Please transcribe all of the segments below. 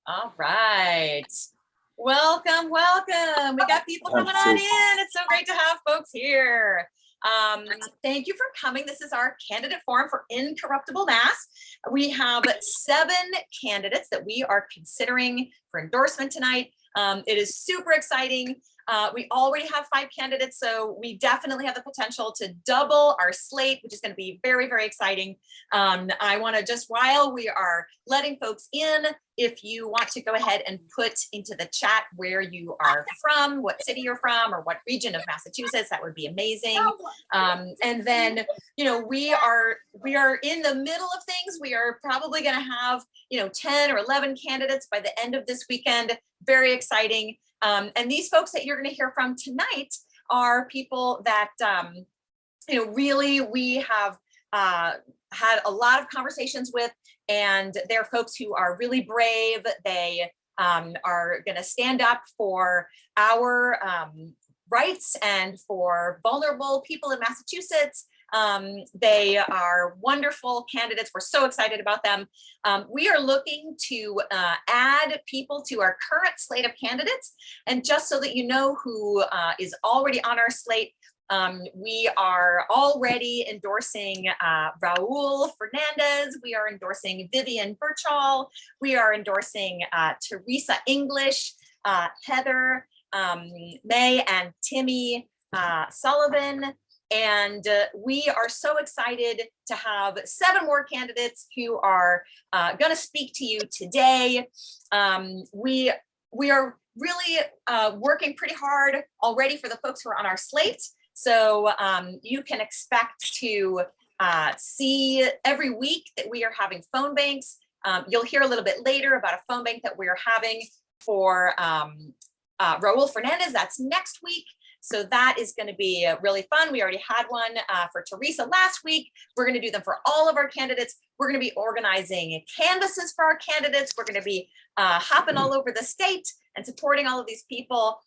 All right. Welcome, welcome. We got people coming on in. It's so great to have folks here. Thank you for coming. This is our candidate forum for Incorruptible Mass. We have 7 candidates that we are considering for endorsement tonight. It is super exciting. We already have 5 candidates, so we definitely have the potential to double our slate, which is going to be very, very exciting. I want to just, while we are letting folks in, if you want to go ahead and put into the chat where you are from, what city you're from, or what region of Massachusetts, that would be amazing. And then, you know, we are in the middle of things. We are probably going to have, 10 or 11 candidates by the end of this weekend. Very exciting. And these folks that you're going to hear from tonight are people that, really we have had a lot of conversations with, and they're folks who are really brave. They are going to stand up for our rights and for vulnerable people in Massachusetts. They are wonderful candidates. We're so excited about them. We are looking to add people to our current slate of candidates. And just so that you know who is already on our slate, we are already endorsing Raul Fernandez. We are endorsing Vivian Birchall. We are endorsing Teresa English, Heather, May and Timmy Sullivan. And we are so excited to have 7 more candidates who are going to speak to you today. We are really working pretty hard already for the folks who are on our slate. So you can expect to see every week that we are having phone banks. You'll hear a little bit later about a phone bank that we're having for Raul Fernandez. That's next week. So that is going to be really fun. We already had one for Teresa last week. We're going to do them for all of our candidates. We're going to be organizing canvases for our candidates. We're going to be hopping all over the state and supporting all of these people.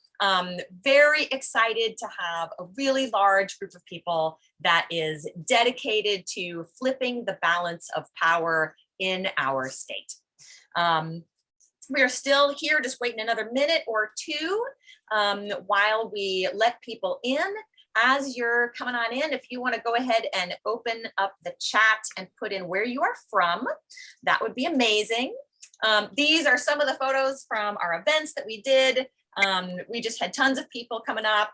Very excited to have a really large group of people that is dedicated to flipping the balance of power in our state. We are still here, just waiting another minute or two while we let people in. As you're coming on in, if you want to go ahead and open up the chat and put in where you are from, that would be amazing. These are some of the photos from our events that we did. We just had tons of people coming up,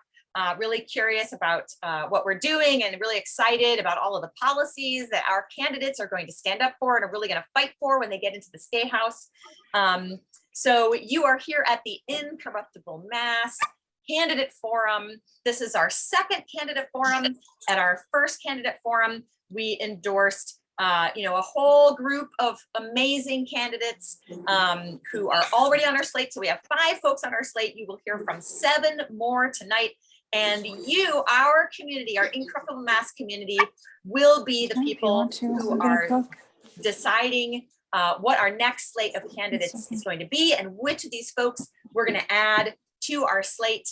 really curious about what we're doing and really excited about all of the policies that our candidates are going to stand up for and are really going to fight for when they get into the State House. So you are here at the Incorruptible Mass Candidate Forum. This is our 2nd candidate forum. At our 1st candidate forum, we endorsed a whole group of amazing candidates who are already on our slate. So we have 5 folks on our slate. You will hear from 7 more tonight. And you, our community, our Incorruptible Mass community, will be the people who are deciding what our next slate of candidates is going to be and which of these folks we're going to add to our slate.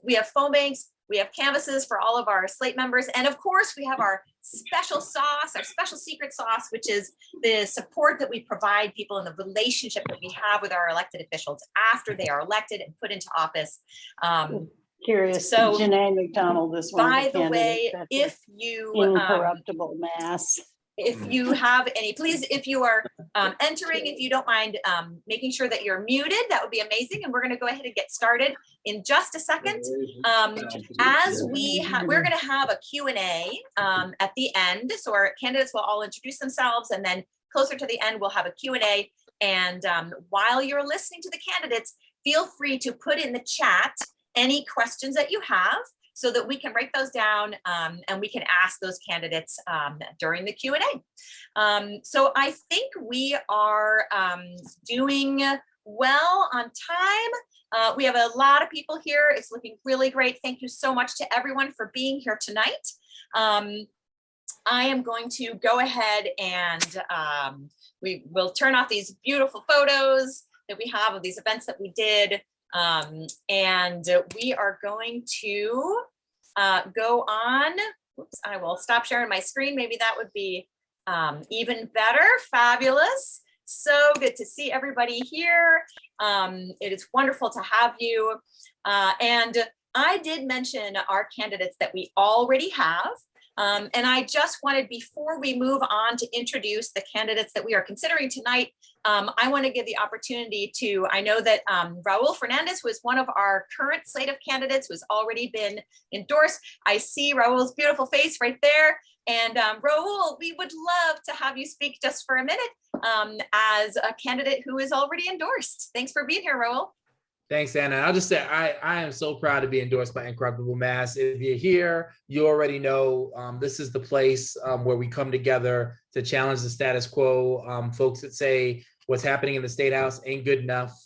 We have phone banks, we have canvases for all of our slate members, and of course we have our special sauce, our special secret sauce, which is the support that we provide people in the relationship that we have with our elected officials after they are elected and put into office. Curious, so Jynai McDonald is one by of the the way, candidates if you Incorruptible Mass. if you have any, please, if you are entering, if you don't mind making sure that you're muted, that would be amazing. And we're going to go ahead and get started in just a second. As we're going to have a Q&A at the end. So our candidates will all introduce themselves, and then closer to the end, we'll have a Q&A. And while you're listening to the candidates, feel free to put in the chat any questions that you have, so that we can write those down and we can ask those candidates during the Q&A. So I think we are doing well on time. We have a lot of people here. It's looking really great. Thank you so much to everyone for being here tonight. I am going to go ahead and we will turn off these beautiful photos that we have of these events that we did. And we are going to go on. Oops, I will stop sharing my screen. Maybe that would be even better. Fabulous. So good to see everybody here. It is wonderful to have you. And I did mention our candidates that we already have. And I just wanted, before we move on to introduce the candidates that we are considering tonight, I want to give the opportunity to, I know that Raul Fernandez was one of our current slate of candidates who has already been endorsed. I see Raul's beautiful face right there. And Raul, we would love to have you speak just for a minute as a candidate who is already endorsed. Thanks for being here, Raul. Thanks, Anna. I'll just say I am so proud to be endorsed by Incorruptible Mass. If you're here, you already know this is the place where we come together to challenge the status quo. Folks that say what's happening in the State House ain't good enough.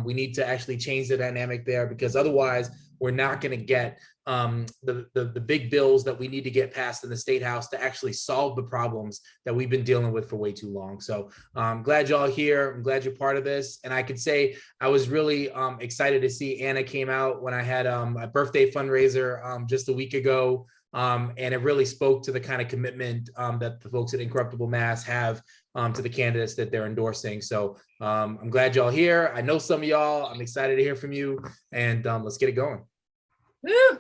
We need to actually change the dynamic there, because otherwise we're not going to get the big bills that we need to get passed in the State House to actually solve the problems that we've been dealing with for way too long. So I'm glad y'all here. I'm glad you're part of this. And I could say I was really excited to see Anna came out when I had a birthday fundraiser just a week ago. And it really spoke to the kind of commitment that the folks at Incorruptible Mass have to the candidates that they're endorsing. So I'm glad y'all here. I know some of y'all. I'm excited to hear from you, and let's get it going. Woo!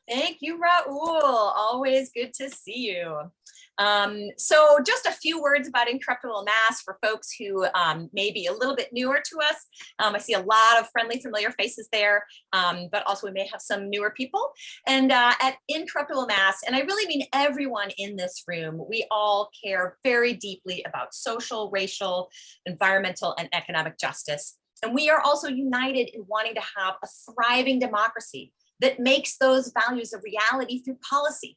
Thank you, Raul. Always good to see you. So just a few words about Incorruptible Mass for folks who may be a little bit newer to us. I see a lot of friendly, familiar faces there, but also we may have some newer people. And at Incorruptible Mass, and I really mean everyone in this room, we all care very deeply about social, racial, environmental, and economic justice. And we are also united in wanting to have a thriving democracy that makes those values a reality through policy.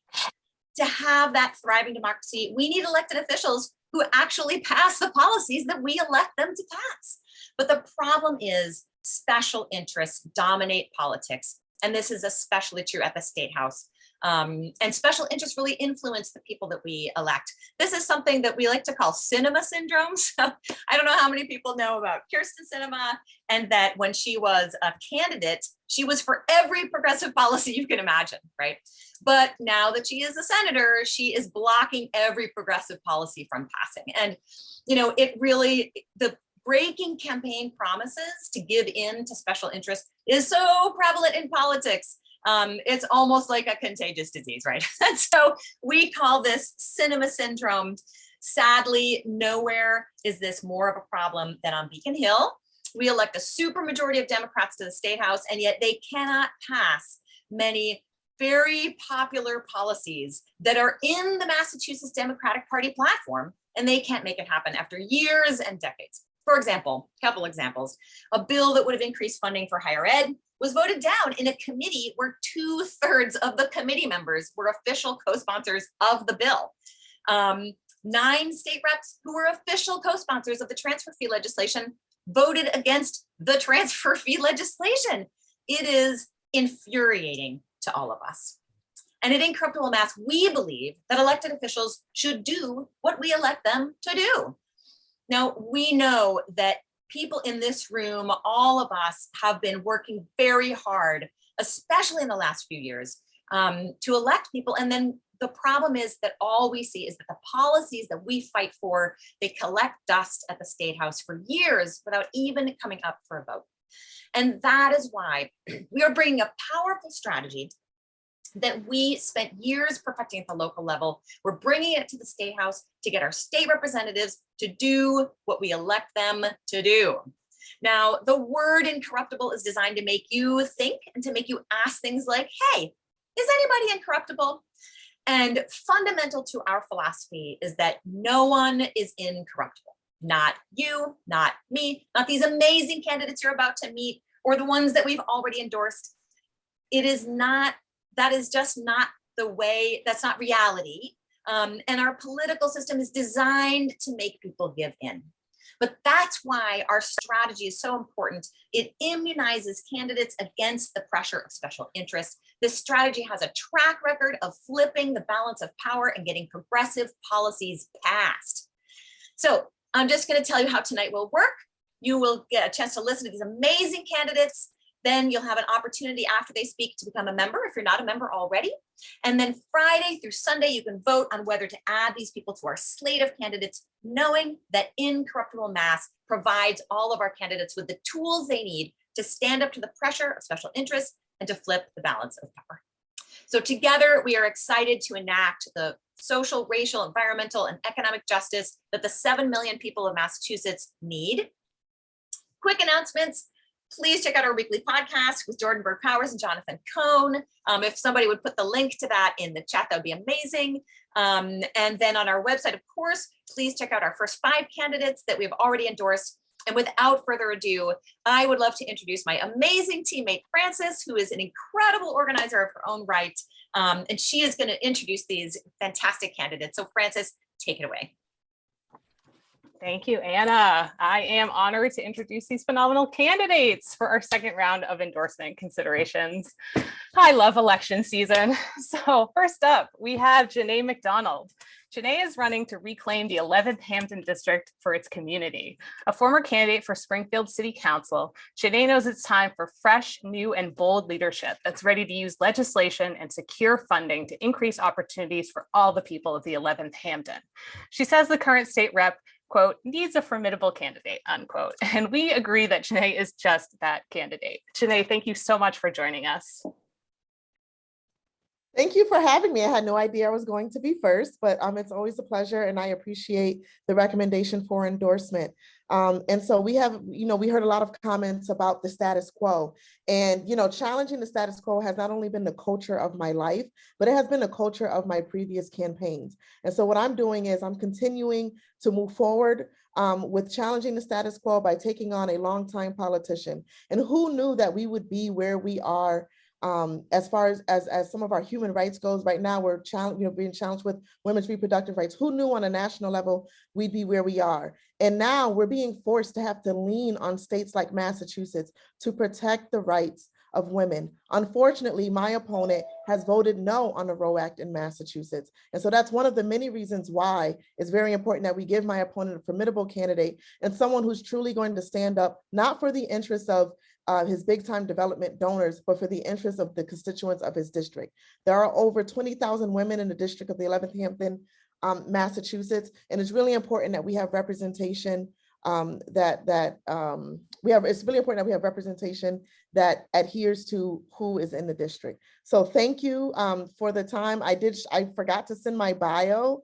To have that thriving democracy, we need elected officials who actually pass the policies that we elect them to pass. But the problem is special interests dominate politics. And this is especially true at the State House. And special interests really influence the people that we elect. This is something that we like to call cinema syndrome. So I don't know how many people know about Kirsten Sinema, and that when she was a candidate, she was for every progressive policy you can imagine, right? But now that she is a senator, she is blocking every progressive policy from passing. And, you know, it really, the breaking campaign promises to give in to special interests is so prevalent in politics. It's almost like a contagious disease, right? And so we call this cinema syndrome. Sadly, nowhere is this more of a problem than on Beacon Hill. We elect a supermajority of Democrats to the State House, and yet they cannot pass many very popular policies that are in the Massachusetts Democratic Party platform, and they can't make it happen after years and decades. For example, a couple examples, a bill that would have increased funding for higher ed was voted down in a committee where 2/3 of the committee members were official co-sponsors of the bill. 9 state reps who were official co-sponsors of the transfer fee legislation voted against the transfer fee legislation. It is infuriating to all of us. And at Incorruptible Mass, we believe that elected officials should do what we elect them to do. Now, we know that people in this room, all of us, have been working very hard, especially in the last few years, to elect people. And then the problem is that all we see is that the policies that we fight for, they collect dust at the State House for years without even coming up for a vote. And that is why we are bringing a powerful strategy that we spent years perfecting at the local level. We're bringing it to the State House to get our state representatives to do what we elect them to do. Now, the word incorruptible is designed to make you think and to make you ask things like, hey, is anybody incorruptible? And fundamental to our philosophy is that no one is incorruptible. Not you, not me, not these amazing candidates you're about to meet, or the ones that we've already endorsed. It is not, that is just not the way, that's not reality. And our political system is designed to make people give in. But that's why our strategy is so important. It immunizes candidates against the pressure of special interest. This strategy has a track record of flipping the balance of power and getting progressive policies passed. So I'm just going to tell you how tonight will work. You will get a chance to listen to these amazing candidates. Then you'll have an opportunity after they speak to become a member if you're not a member already. And then Friday through Sunday, you can vote on whether to add these people to our slate of candidates, knowing that Incorruptible Mass provides all of our candidates with the tools they need to stand up to the pressure of special interests and to flip the balance of power. So together, we are excited to enact the social, racial, environmental, and economic justice that the 7 million people of Massachusetts need. Quick announcements. Please check out our weekly podcast with Jordan Burke-Powers and Jonathan Cohn. If somebody would put the link to that in the chat, that would be amazing. And then on our website, of course, please check out our first 5 candidates that we've already endorsed. And without further ado, I would love to introduce my amazing teammate, Frances, who is an incredible organizer of her own right. And she is going to introduce these fantastic candidates. So Frances, take it away. Thank you, Anna. I am honored to introduce these phenomenal candidates for our second round of endorsement considerations. I love election season. So first up, we have Jynai McDonald. Jynai is running to reclaim the 11th Hampden district for its community. A former candidate for Springfield City Council, Jynai knows it's time for fresh, new, and bold leadership that's ready to use legislation and secure funding to increase opportunities for all the people of the 11th Hampden. She says the current state rep, quote, needs a formidable candidate, unquote. And we agree that Jynai is just that candidate. Jynai, thank you so much for joining us. Thank you for having me. I had no idea I was going to be first, but it's always a pleasure, and I appreciate the recommendation for endorsement. And so we have, we heard a lot of comments about the status quo, and, challenging the status quo has not only been the culture of my life, but it has been the culture of my previous campaigns. And so what I'm doing is I'm continuing to move forward with challenging the status quo by taking on a longtime politician. And who knew that we would be where we are as far as some of our human rights goes. Right now, we're being challenged with women's reproductive rights. Who knew on a national level we'd be where we are? And now we're being forced to have to lean on states like Massachusetts to protect the rights of women. Unfortunately, my opponent has voted no on the Roe Act in Massachusetts. And so that's one of the many reasons why it's very important that we give my opponent a formidable candidate and someone who's truly going to stand up, not for the interests of his big time development donors, but for the interests of the constituents of his district. There are over 20,000 women in the district of the 11th Hampden, Massachusetts, and it's really important that we have representation it's really important that we have representation that adheres to who is in the district. So thank you for the time. I forgot to send my bio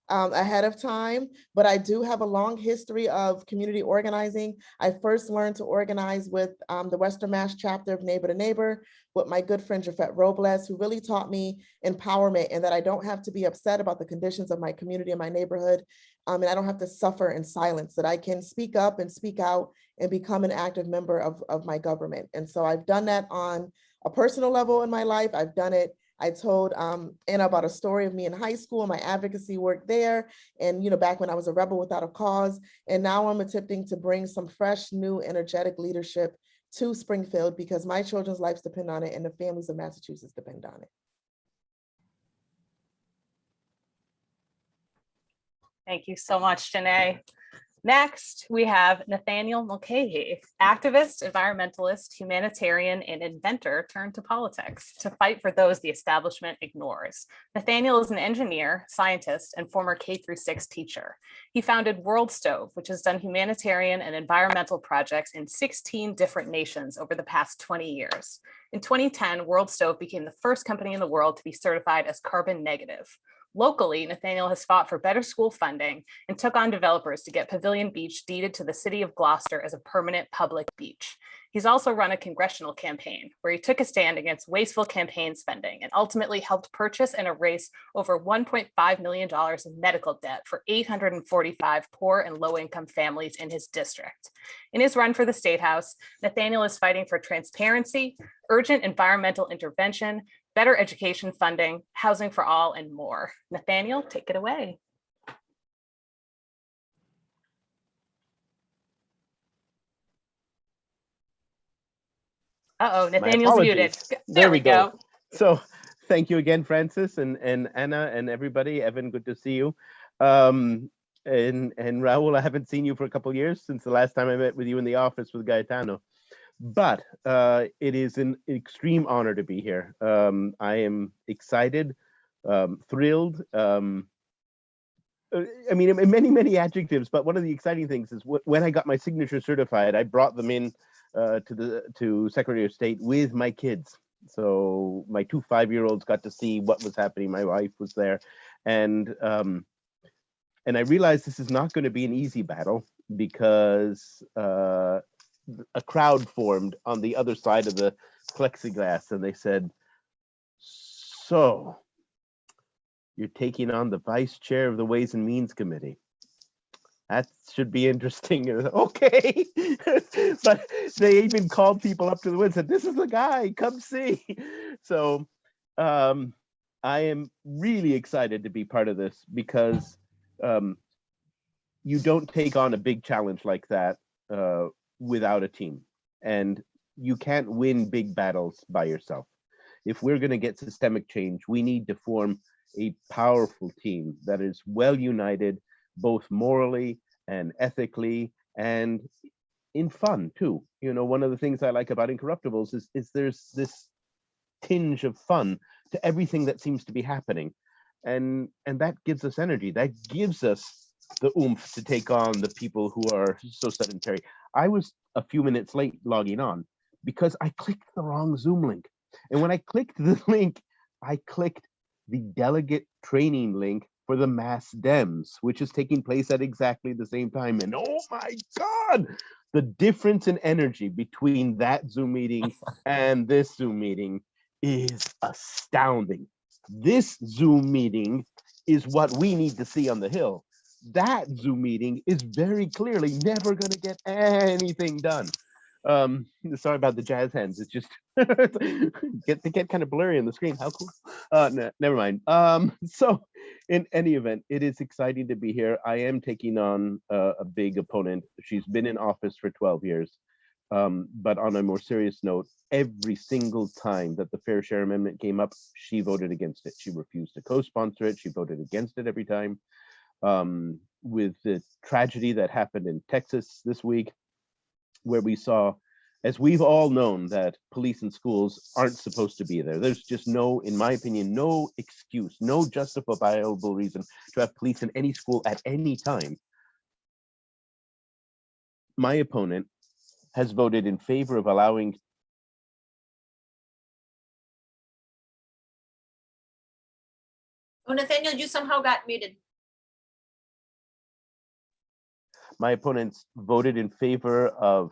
ahead of time, but I do have a long history of community organizing. I first learned to organize with the Western Mass chapter of Neighbor to Neighbor with my good friend Jafet Robles, who really taught me empowerment and that I don't have to be upset about the conditions of my community and my neighborhood. And I don't have to suffer in silence, that I can speak up and speak out and become an active member of my government. And so I've done that on a personal level in my life. I've done it. I told Anna about a story of me in high school and my advocacy work there. And, back when I was a rebel without a cause. And now I'm attempting to bring some fresh, new, energetic leadership to Springfield because my children's lives depend on it and the families of Massachusetts depend on it. Thank you so much, Jynai. Next, we have Nathaniel Mulcahy, activist, environmentalist, humanitarian, and inventor turned to politics to fight for those the establishment ignores. Nathaniel is an engineer, scientist, and former K-6 teacher. He founded World Stove, which has done humanitarian and environmental projects in 16 different nations over the past 20 years. In 2010, World Stove became the first company in the world to be certified as carbon negative. Locally, Nathaniel has fought for better school funding and took on developers to get Pavilion Beach deeded to the city of Gloucester as a permanent public beach. He's also run a congressional campaign where he took a stand against wasteful campaign spending and ultimately helped purchase and erase over $1.5 million in medical debt for 845 poor and low-income families in his district. In his run for the State House, Nathaniel is fighting for transparency, urgent environmental intervention, better education funding, housing for all, and more. Nathaniel, take it away. Uh-oh, Nathaniel's muted. There we go. So thank you again, Frances and Anna and everybody. Evan, good to see you. And Raul, I haven't seen you for a couple of years since the last time I met with you in the office with Gaetano. But it is an extreme honor to be here. I am excited, thrilled. I mean, many adjectives, but one of the exciting things is when I got my signature certified, I brought them in to Secretary of State with my kids. So my 2 5-year-olds got to see what was happening. My wife was there, and I realized this is not going to be an easy battle because a crowd formed on the other side of the plexiglass, and they said, "So, you're taking on the vice chair of the Ways and Means Committee. That should be interesting." Okay. But they even called people up to the window and said, "This is the guy, come see." So I am really excited to be part of this because you don't take on a big challenge like that without a team. And you can't win big battles by yourself. If we're going to get systemic change, we need to form a powerful team that is well united, both morally and ethically, and in fun too. You know, one of the things I like about Incorruptibles is there's this tinge of fun to everything that seems to be happening, and that gives us energy. That gives us the oomph to take on the people who are so sedentary. I was a few minutes late logging on because I clicked the wrong Zoom link, and when I clicked the link, I clicked the delegate training link for the Mass Dems, which is taking place at exactly the same time. And oh my God, the difference in energy between that Zoom meeting and this Zoom meeting is astounding. This Zoom meeting is what we need to see on the Hill. That Zoom meeting is very clearly never going to get anything done. Sorry about the jazz hands. It's just they get kind of blurry on the screen. How cool. No, never mind. So in any event, it is exciting to be here. I am taking on a big opponent. She's been in office for 12 years. But on a more serious note, every single time that the Fair Share Amendment came up, she voted against it. She refused to co-sponsor it. She voted against it every time. With the tragedy that happened in Texas this week, where we saw, as we've all known, that police and schools aren't supposed to be there. There's just no, in my opinion, no excuse, no justifiable reason to have police in any school at any time. My opponent has voted in favor of allowing Oh, Nathaniel, you somehow got muted. my opponents voted in favor of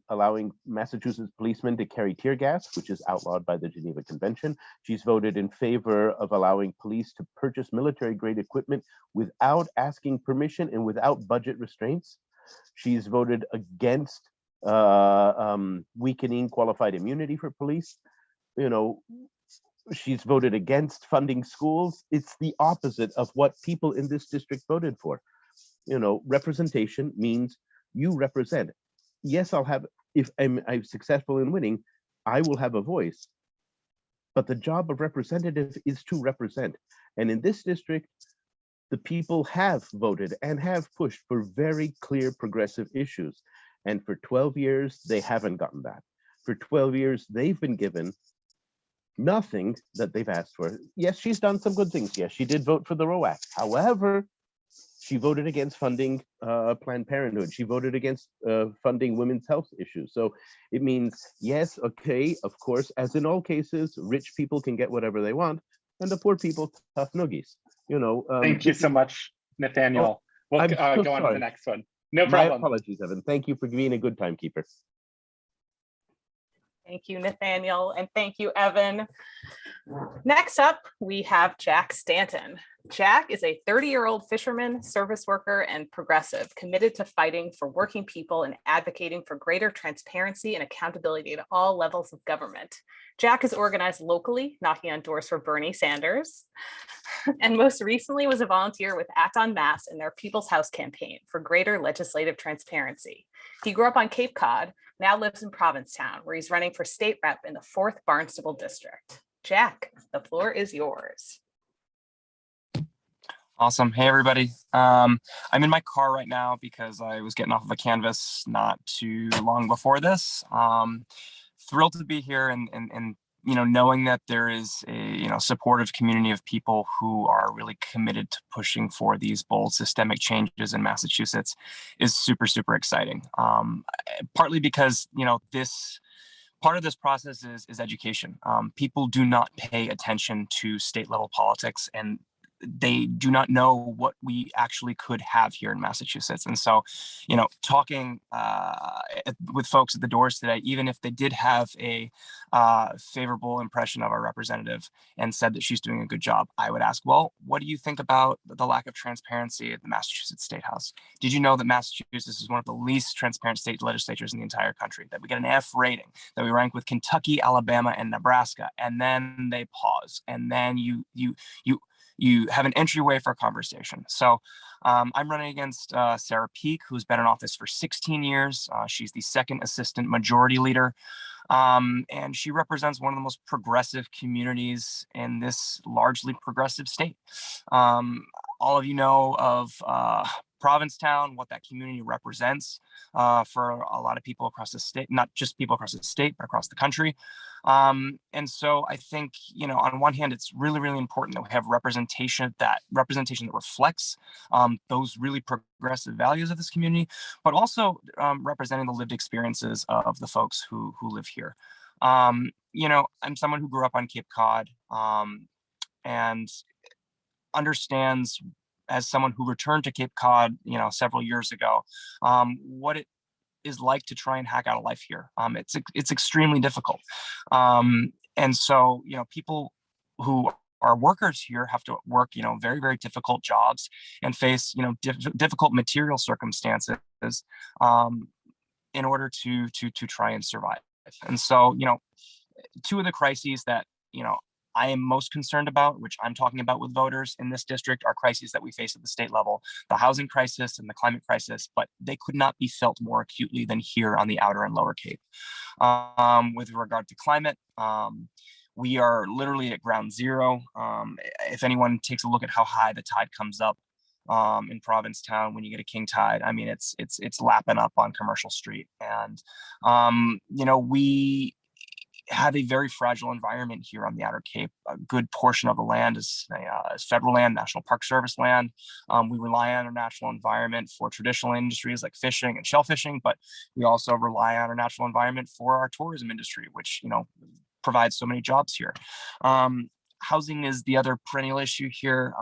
allowing Massachusetts policemen to carry tear gas, which is outlawed by the Geneva Convention. She's voted in favor of allowing police to purchase military-grade equipment without asking permission and without budget restraints. She's voted against weakening qualified immunity for police. You know, she's voted against funding schools. It's the opposite of what people in this district voted for. You know, representation means you represent. Yes, I'll have, if I'm successful in winning, I will have a voice. But the job of representative is to represent. And in this district, the people have voted and have pushed for very clear progressive issues. And for 12 years, they haven't gotten that. For 12 years, they've been given nothing that they've asked for. Yes, she's done some good things. Yes, she did vote for the Roe Act. However, she voted against funding Planned Parenthood. She voted against funding women's health issues. So it means, yes, okay, of course, as in all cases, rich people can get whatever they want, and the poor people, tough noogies. You know. Thank you so much, Nathaniel. We'll I'm so go on to sorry. the next one. No My problem. apologies, Evan. Thank you for being a good timekeeper. Thank you, Nathaniel, and thank you, Evan. Next up, we have Jack Stanton. Jack is a 30-year-old fisherman, service worker, and progressive committed to fighting for working people and advocating for greater transparency and accountability at all levels of government. Jack is organized locally, knocking on doors for Bernie Sanders, and most recently was a volunteer with Act on Mass in their People's House campaign for greater legislative transparency. He grew up on Cape Cod, now lives in Provincetown, where he's running for state rep in the 4th Barnstable district. Jack, the floor is yours. Awesome. Hey, everybody. I'm in my car right now because I was getting off of a canvas not too long before this. Thrilled to be here and knowing that there is a supportive community of people who are really committed to pushing for these bold systemic changes in Massachusetts is super, super exciting. Partly because this part of this process is education. People do not pay attention to state level politics, and they do not know what we actually could have here in Massachusetts. And so, talking with folks at the doors today, even if they did have a favorable impression of our representative and said that she's doing a good job, I would ask, well, what do you think about the lack of transparency at the Massachusetts State House? Did you know that Massachusetts is one of the least transparent state legislatures in the entire country, that we get an F rating, that we rank with Kentucky, Alabama, and Nebraska, and then they pause, and then you have an entryway for a conversation. So I'm running against Sarah Peak, who's been in office for 16 years. She's the second assistant majority leader. And she represents one of the most progressive communities in this largely progressive state. All of you know of Provincetown, what that community represents for a lot of people across the state, not just people across the state, but across the country. And so I think, on one hand, it's really, really important that we have representation that reflects those really progressive values of this community, but also representing the lived experiences of the folks who live here. I'm someone who grew up on Cape Cod and understands, as someone who returned to Cape Cod, several years ago, what it is like to try and hack out a life here. It's extremely difficult. And so, people who are workers here have to work, very, very difficult jobs and face, difficult material circumstances in order to try and survive. And so, two of the crises that, I am most concerned about, which I'm talking about with voters in this district, are crises that we face at the state level, the housing crisis and the climate crisis, but they could not be felt more acutely than here on the Outer and Lower Cape. With regard to climate, we are literally at ground zero. If anyone takes a look at how high the tide comes up in Provincetown when you get a king tide, I mean, it's lapping up on Commercial Street. And, we have a very fragile environment here on the Outer Cape. A good portion of the land is federal land, National Park Service land. We rely on our natural environment for traditional industries like fishing and shellfishing, but we also rely on our natural environment for our tourism industry, which provides so many jobs here. Housing is the other perennial issue here.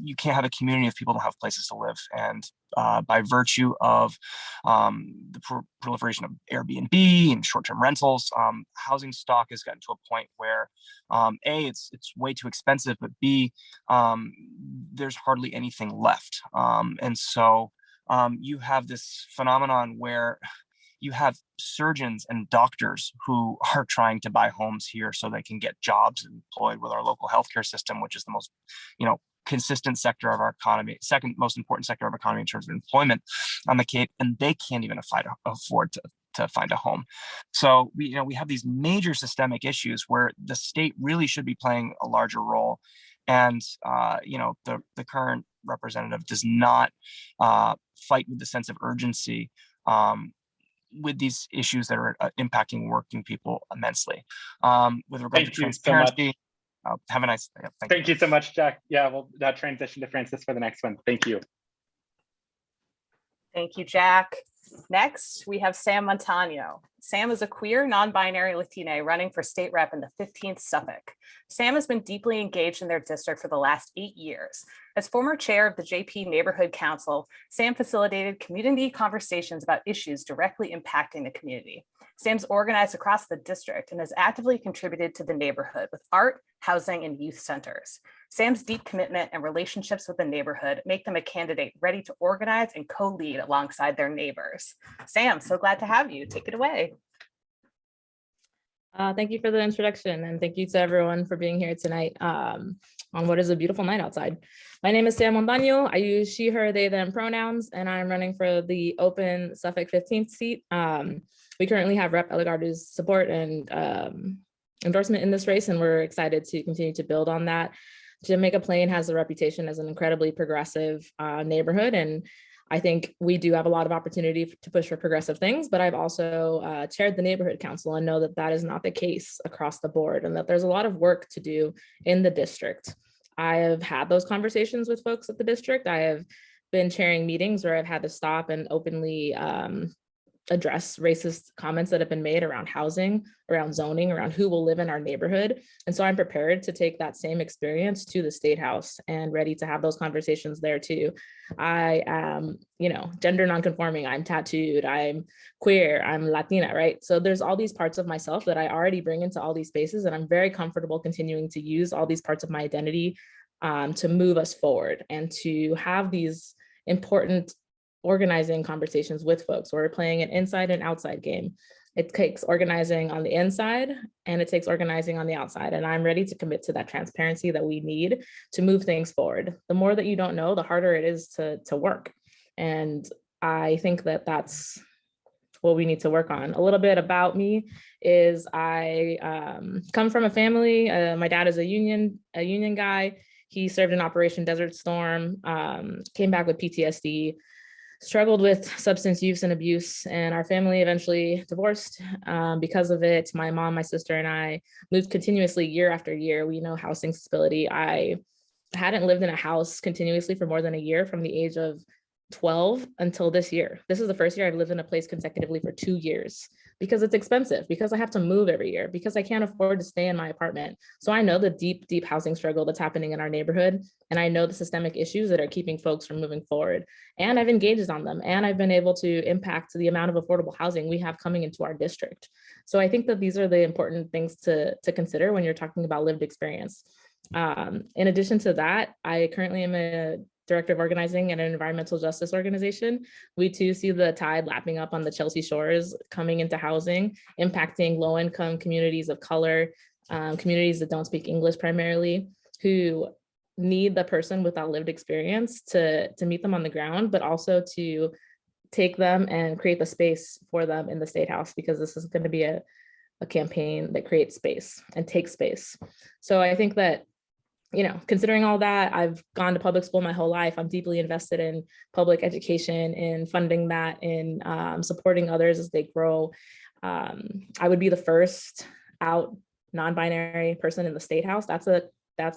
You can't have a community if people don't have places to live. And by virtue of the proliferation of Airbnb and short-term rentals, housing stock has gotten to a point where A, it's way too expensive, but B, there's hardly anything left. And so you have this phenomenon where you have surgeons and doctors who are trying to buy homes here so they can get jobs employed with our local healthcare system, which is the most, consistent sector of our economy, second most important sector of our economy in terms of employment on the Cape, and they can't even afford to find a home. So we have these major systemic issues where the state really should be playing a larger role, and the current representative does not fight with the sense of urgency with these issues that are impacting working people immensely. With regard to transparency, have a nice day. Thank you so much, Jack. Yeah, we'll transition to Francis for the next one. Thank you. Thank you, Jack. Next, we have Sam Montaño. Sam is a queer, non-binary Latina running for state rep in the 15th Suffolk. Sam has been deeply engaged in their district for the last 8 years. As former chair of the JP Neighborhood Council, Sam facilitated community conversations about issues directly impacting the community. Sam's organized across the district and has actively contributed to the neighborhood with art, housing, and youth centers. Sam's deep commitment and relationships with the neighborhood make them a candidate ready to organize and co-lead alongside their neighbors. Sam, so glad to have you. Take it away. Thank you for the introduction, and thank you to everyone for being here tonight on what is a beautiful night outside. My name is Sam Montaño. I use she, her, they, them pronouns, and I'm running for the open Suffolk 15th seat. We currently have Rep. Elegardu's support and endorsement in this race, and we're excited to continue to build on that. Jamaica Plain has a reputation as an incredibly progressive neighborhood, and I think we do have a lot of opportunity to push for progressive things, but I've also chaired the neighborhood council and know that that is not the case across the board, and that there's a lot of work to do in the district. I have had those conversations with folks at the district. I have been chairing meetings where I've had to stop and openly address racist comments that have been made around housing, around zoning, around who will live in our neighborhood. And so I'm prepared to take that same experience to the State House and ready to have those conversations there too. I am, gender nonconforming, I'm tattooed, I'm queer, I'm Latina, right? So there's all these parts of myself that I already bring into all these spaces, and I'm very comfortable continuing to use all these parts of my identity to move us forward and to have these important organizing conversations with folks. We're playing an inside and outside game. It takes organizing on the inside and it takes organizing on the outside. And I'm ready to commit to that transparency that we need to move things forward. The more that you don't know, the harder it is to work. And I think that that's what we need to work on. A little bit about me is I come from a family. My dad is a union guy. He served in Operation Desert Storm, came back with PTSD, struggled with substance use and abuse, and our family eventually divorced because of it. My mom, my sister, and I moved continuously year after year. We know housing instability. I hadn't lived in a house continuously for more than a year from the age of 12 until this year. This is the first year I've lived in a place consecutively for 2 years because it's expensive, because I have to move every year, because I can't afford to stay in my apartment. So I know the deep, deep housing struggle that's happening in our neighborhood. And I know the systemic issues that are keeping folks from moving forward. And I've engaged on them. And I've been able to impact the amount of affordable housing we have coming into our district. So I think that these are the important things to consider when you're talking about lived experience. In addition to that, I currently am a director of organizing at an environmental justice organization. We too see the tide lapping up on the Chelsea shores, coming into housing, impacting low-income communities of color, communities that don't speak English primarily, who need the person with that lived experience to meet them on the ground, but also to take them and create the space for them in the State House, because this is going to be a campaign that creates space and takes space. So I think that, considering all that, I've gone to public school my whole life. I'm deeply invested in public education, in funding that, in supporting others as they grow. I would be the first out non-binary person in the State House. That's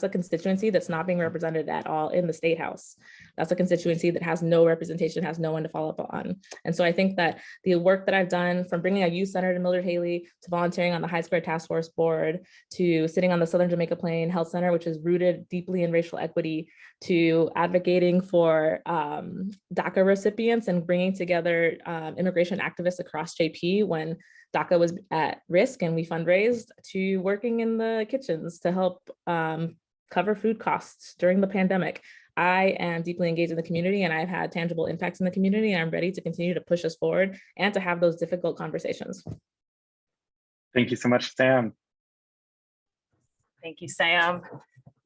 a constituency that's not being represented at all in the State House. That's a constituency that has no representation, has no one to follow up on. And so I think that the work that I've done, from bringing a youth center to Mildred Haley, to volunteering on the Hyde Square Task Force Board, to sitting on the Southern Jamaica Plain Health Center, which is rooted deeply in racial equity, to advocating for DACA recipients and bringing together immigration activists across JP when DACA was at risk and we fundraised, to working in the kitchens to help cover food costs during the pandemic. I am deeply engaged in the community, and I've had tangible impacts in the community, and I'm ready to continue to push us forward and to have those difficult conversations. Thank you so much, Sam. Thank you, Sam.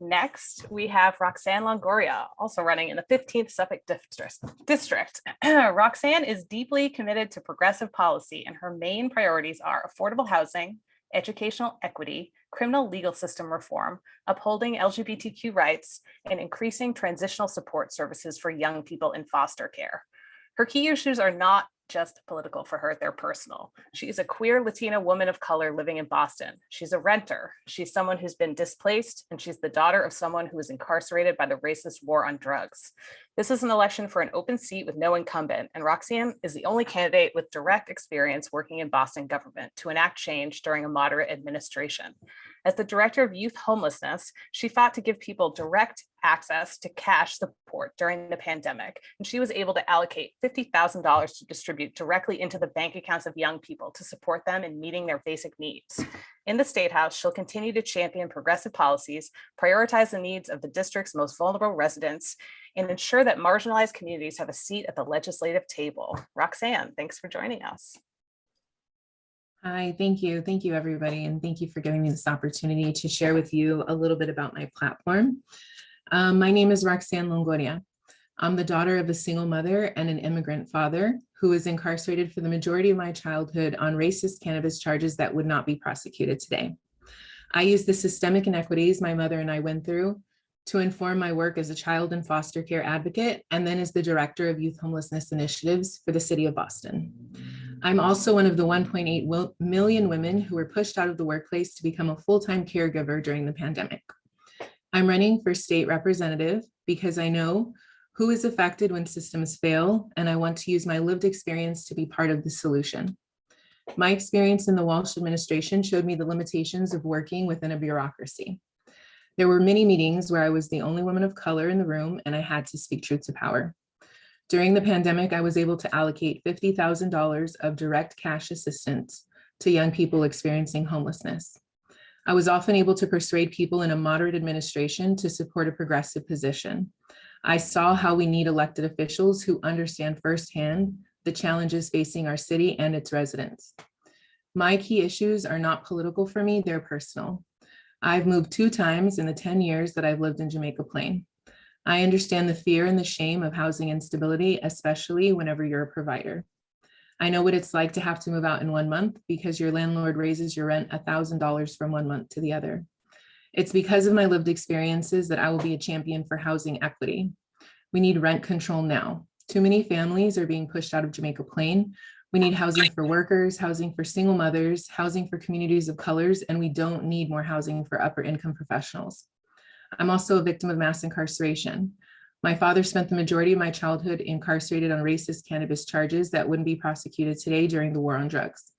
Next, we have Roxanne Longoria, also running in the 15th Suffolk District. Roxanne is deeply committed to progressive policy, and her main priorities are affordable housing, educational equity, criminal legal system reform, upholding LGBTQ rights, and increasing transitional support services for young people in foster care. Her key issues are not just political for her, they're personal. She is a queer Latina woman of color living in Boston. She's a renter. She's someone who's been displaced, and she's the daughter of someone who was incarcerated by the racist war on drugs. This is an election for an open seat with no incumbent, and Roxanne is the only candidate with direct experience working in Boston government to enact change during a moderate administration. As the director of youth homelessness, she fought to give people direct access to cash support during the pandemic, and she was able to allocate $50,000 to distribute directly into the bank accounts of young people to support them in meeting their basic needs. In the State House, she'll continue to champion progressive policies, prioritize the needs of the district's most vulnerable residents, and ensure that marginalized communities have a seat at the legislative table. Roxanne, thanks for joining us. Hi, thank you. Thank you, everybody. And thank you for giving me this opportunity to share with you a little bit about my platform. My name is Roxanne Longoria. I'm the daughter of a single mother and an immigrant father who was incarcerated for the majority of my childhood on racist cannabis charges that would not be prosecuted today. I used the systemic inequities my mother and I went through to inform my work as a child and foster care advocate, and then as the director of youth homelessness initiatives for the city of Boston. I'm also one of the 1.8 million women who were pushed out of the workplace to become a full-time caregiver during the pandemic. I'm running for state representative because I know who is affected when systems fail, and I want to use my lived experience to be part of the solution. My experience in the Walsh administration showed me the limitations of working within a bureaucracy. There were many meetings where I was the only woman of color in the room and I had to speak truth to power. During the pandemic, I was able to allocate $50,000 of direct cash assistance to young people experiencing homelessness. I was often able to persuade people in a moderate administration to support a progressive position. I saw how we need elected officials who understand firsthand the challenges facing our city and its residents. My key issues are not political for me, they're personal. I've moved 2 times in the 10 years that I've lived in Jamaica Plain. I understand the fear and the shame of housing instability, especially whenever you're a provider. I know what it's like to have to move out in 1 month because your landlord raises your rent $1,000 from 1 month to the other. It's because of my lived experiences that I will be a champion for housing equity. We need rent control now. Too many families are being pushed out of Jamaica Plain. We need housing for workers, housing for single mothers, housing for communities of colors, and we don't need more housing for upper income professionals. I'm also a victim of mass incarceration. My father spent the majority of my childhood incarcerated on racist cannabis charges that wouldn't be prosecuted today during the war on drugs.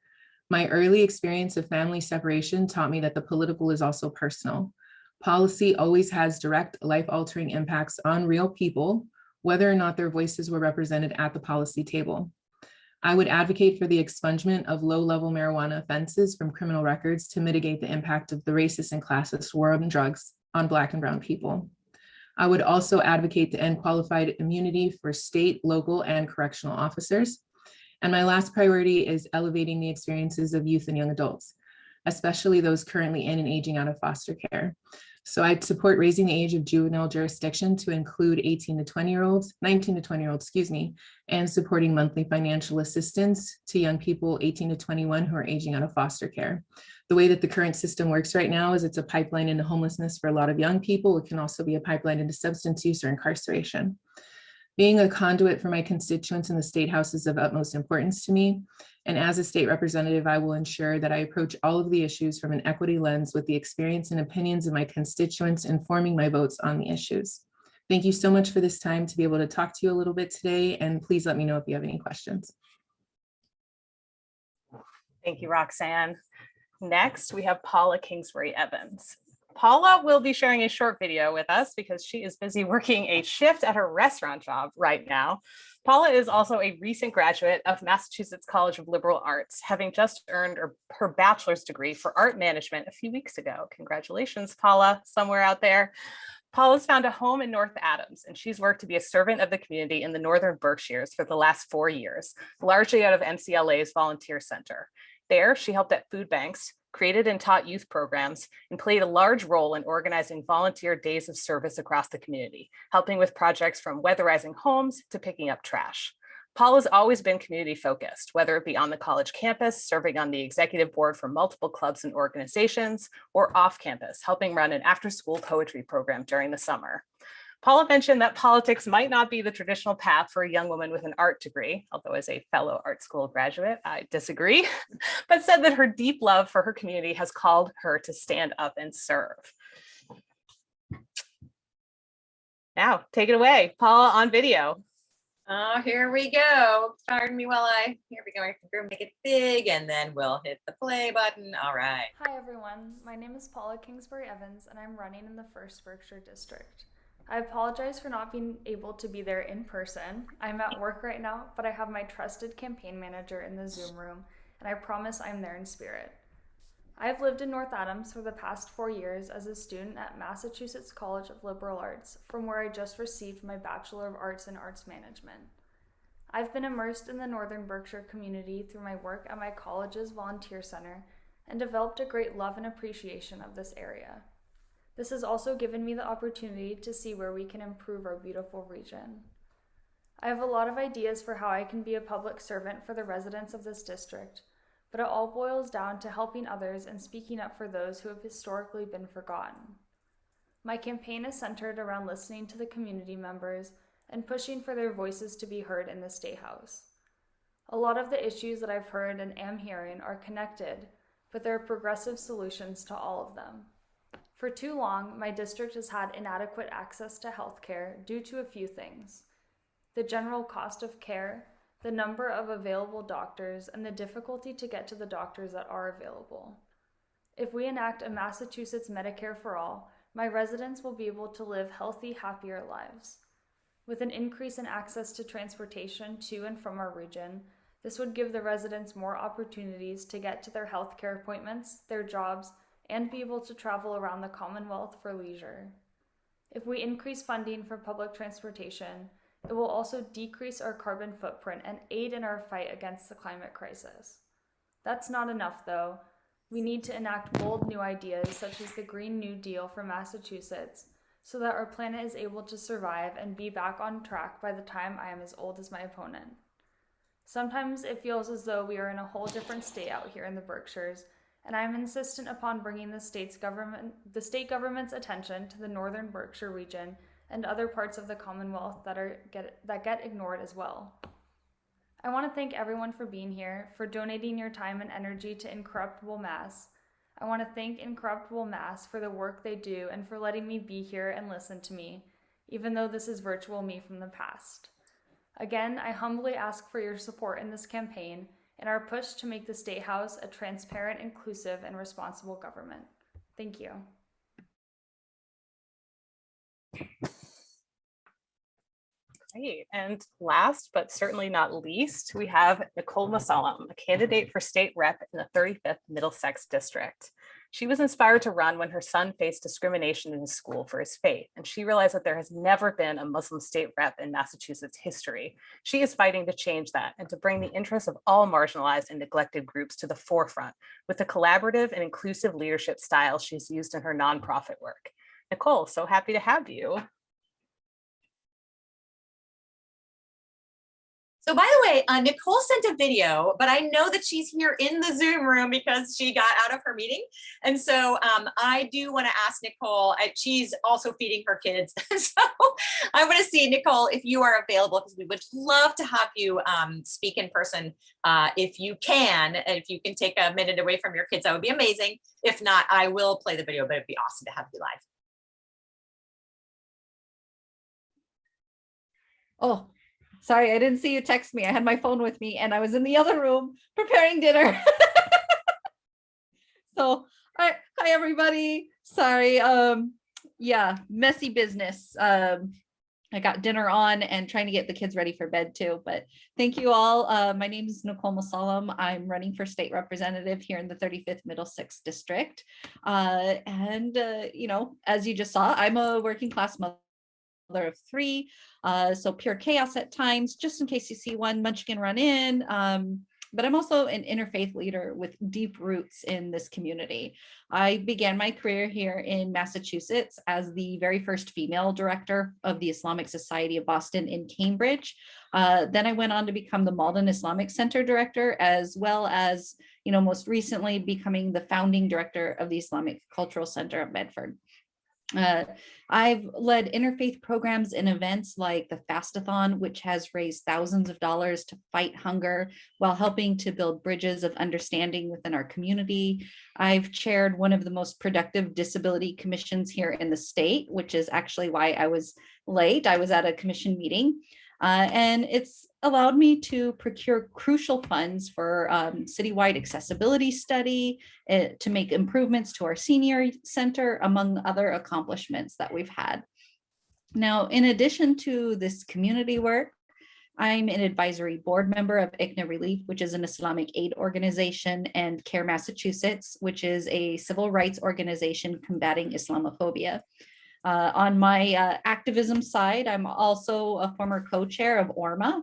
My early experience of family separation taught me that the political is also personal. Policy always has direct life-altering impacts on real people, whether or not their voices were represented at the policy table. I would advocate for the expungement of low-level marijuana offenses from criminal records to mitigate the impact of the racist and classist war on drugs on Black and brown people. I would also advocate to end qualified immunity for state, local, and correctional officers. And my last priority is elevating the experiences of youth and young adults, especially those currently in and aging out of foster care. So I'd support raising the age of juvenile jurisdiction to include 18 to 20-year-olds, 19 to 20-year-olds, excuse me, and supporting monthly financial assistance to young people 18 to 21 who are aging out of foster care. The way that the current system works right now is it's a pipeline into homelessness for a lot of young people. It can also be a pipeline into substance use or incarceration. Being a conduit for my constituents in the State House is of utmost importance to me. And as a state representative, I will ensure that I approach all of the issues from an equity lens with the experience and opinions of my constituents informing my votes on the issues. Thank you so much for this time to be able to talk to you a little bit today, and please let me know if you have any questions. Thank you, Roxanne. Next, we have Paula Kingsbury-Evans. Paula will be sharing a short video with us because she is busy working a shift at her restaurant job right now. Paula is also a recent graduate of Massachusetts College of Liberal Arts, having just earned her bachelor's degree for art management a few weeks ago. Congratulations, Paula, somewhere out there. Paula's found a home in North Adams, and she's worked to be a servant of the community in the Northern Berkshires for the last 4 years, largely out of MCLA's Volunteer Center. There, she helped at food banks, created and taught youth programs, and played a large role in organizing volunteer days of service across the community, helping with projects from weatherizing homes to picking up trash. Paula's always been community focused, whether it be on the college campus, serving on the executive board for multiple clubs and organizations, or off campus, helping run an after-school poetry program during the summer. Paula mentioned that politics might not be the traditional path for a young woman with an art degree, although as a fellow art school graduate, I disagree, but said that her deep love for her community has called her to stand up and serve. Now, take it away, Paula on video. Oh, here we go. Pardon me while here we go. I can make it big and then we'll hit the play button. All right. Hi everyone, my name is Paula Kingsbury-Evans and I'm running in the 1st Berkshire District. I apologize for not being able to be there in person. I'm at work right now, but I have my trusted campaign manager in the Zoom room, and I promise I'm there in spirit. I've lived in North Adams for the past 4 years as a student at Massachusetts College of Liberal Arts, from where I just received my Bachelor of Arts in Arts Management. I've been immersed in the Northern Berkshire community through my work at my college's volunteer center and developed a great love and appreciation of this area. This has also given me the opportunity to see where we can improve our beautiful region. I have a lot of ideas for how I can be a public servant for the residents of this district, but it all boils down to helping others and speaking up for those who have historically been forgotten. My campaign is centered around listening to the community members and pushing for their voices to be heard in the State House. A lot of the issues that I've heard and am hearing are connected, but there are progressive solutions to all of them. For too long, my district has had inadequate access to health care due to a few things: the general cost of care, the number of available doctors, and the difficulty to get to the doctors that are available. If we enact a Massachusetts Medicare for all, my residents will be able to live healthy, happier lives. With an increase in access to transportation to and from our region, this would give the residents more opportunities to get to their healthcare appointments, their jobs, and be able to travel around the Commonwealth for leisure. If we increase funding for public transportation, it will also decrease our carbon footprint and aid in our fight against the climate crisis. That's not enough, though. We need to enact bold new ideas such as the Green New Deal for Massachusetts so that our planet is able to survive and be back on track by the time I am as old as my opponent. Sometimes it feels as though we are in a whole different state out here in the Berkshires, and I am insistent upon bringing the state government's attention to the northern Berkshire region and other parts of the Commonwealth that get ignored as well. I want to thank everyone for being here, for donating your time and energy to Incorruptible Mass. I want to thank Incorruptible Mass for the work they do and for letting me be here and listen to me, even though this is virtual me from the past. Again, I humbly ask for your support in this campaign and our push to make the State House a transparent, inclusive, and responsible government. Thank you. Great. And last, but certainly not least, we have Nichole Mossalam, a candidate for state rep in the 35th Middlesex district. She was inspired to run when her son faced discrimination in his school for his faith, and she realized that there has never been a Muslim state rep in Massachusetts history. She is fighting to change that and to bring the interests of all marginalized and neglected groups to the forefront with the collaborative and inclusive leadership style she's used in her nonprofit work. Nichole, so happy to have you. So by the way, Nichole sent a video, but I know that she's here in the Zoom room because she got out of her meeting. And so I do want to ask Nichole, she's also feeding her kids. So I want to see, Nichole, if you are available, because we would love to have you speak in person if you can. If you can take a minute away from your kids, that would be amazing. If not, I will play the video, but it'd be awesome to have you live. Oh. Sorry, I didn't see you text me. I had my phone with me and I was in the other room preparing dinner. So, hi everybody. Sorry. Yeah, messy business. I got dinner on and trying to get the kids ready for bed too. But thank you all. My name is Nichole Mossalam. I'm running for state representative here in the 35th Middlesex district. You know, as you just saw, I'm a working class mother of 3, so pure chaos at times, just in case you see one munchkin run in. But I'm also an interfaith leader with deep roots in this community. I began my career here in Massachusetts as the very first female director of the Islamic Society of Boston in Cambridge. Then I went on to become the Malden Islamic Center director, as well as, you know, most recently becoming the founding director of the Islamic Cultural Center at Medford. I've led interfaith programs and events like the Fastathon, which has raised thousands of dollars to fight hunger while helping to build bridges of understanding within our community. I've chaired one of the most productive disability commissions here in the state, which is actually why I was late. I was at a commission meeting. And it's allowed me to procure crucial funds for citywide accessibility study, to make improvements to our senior center, among other accomplishments that we've had. Now, in addition to this community work, I'm an advisory board member of ICNA Relief, which is an Islamic aid organization, and CARE Massachusetts, which is a civil rights organization combating Islamophobia. On my activism side, I'm also a former co-chair of ORMA,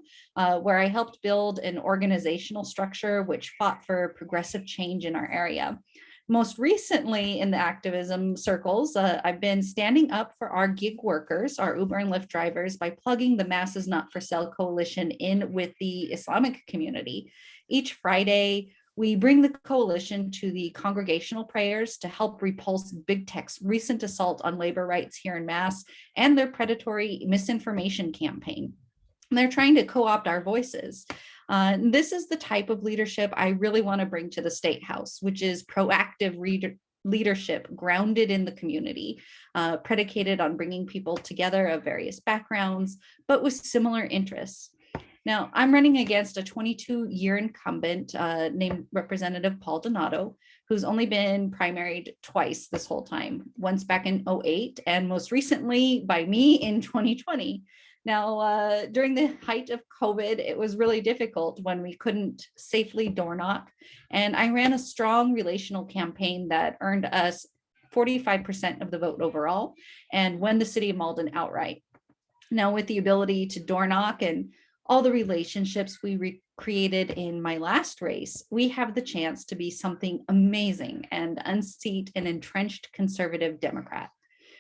where I helped build an organizational structure which fought for progressive change in our area. Most recently in the activism circles, I've been standing up for our gig workers, our Uber and Lyft drivers, by plugging the Masses Not for Sale Coalition in with the Islamic community. Each Friday, We bring the coalition to the congregational prayers to help repulse big tech's recent assault on labor rights here in Mass and their predatory misinformation campaign. They're trying to co-opt our voices. This is the type of leadership I really want to bring to the State House, which is proactive leadership grounded in the community, predicated on bringing people together of various backgrounds, but with similar interests. Now, I'm running against a 22-year incumbent named Representative Paul Donato, who's only been primaried twice this whole time, once back in 2008 and most recently by me in 2020. Now, during the height of COVID, it was really difficult when we couldn't safely door knock. And I ran a strong relational campaign that earned us 45% of the vote overall and won the city of Malden outright. Now, with the ability to door knock and all the relationships we created in my last race, we have the chance to be something amazing and unseat an entrenched conservative Democrat.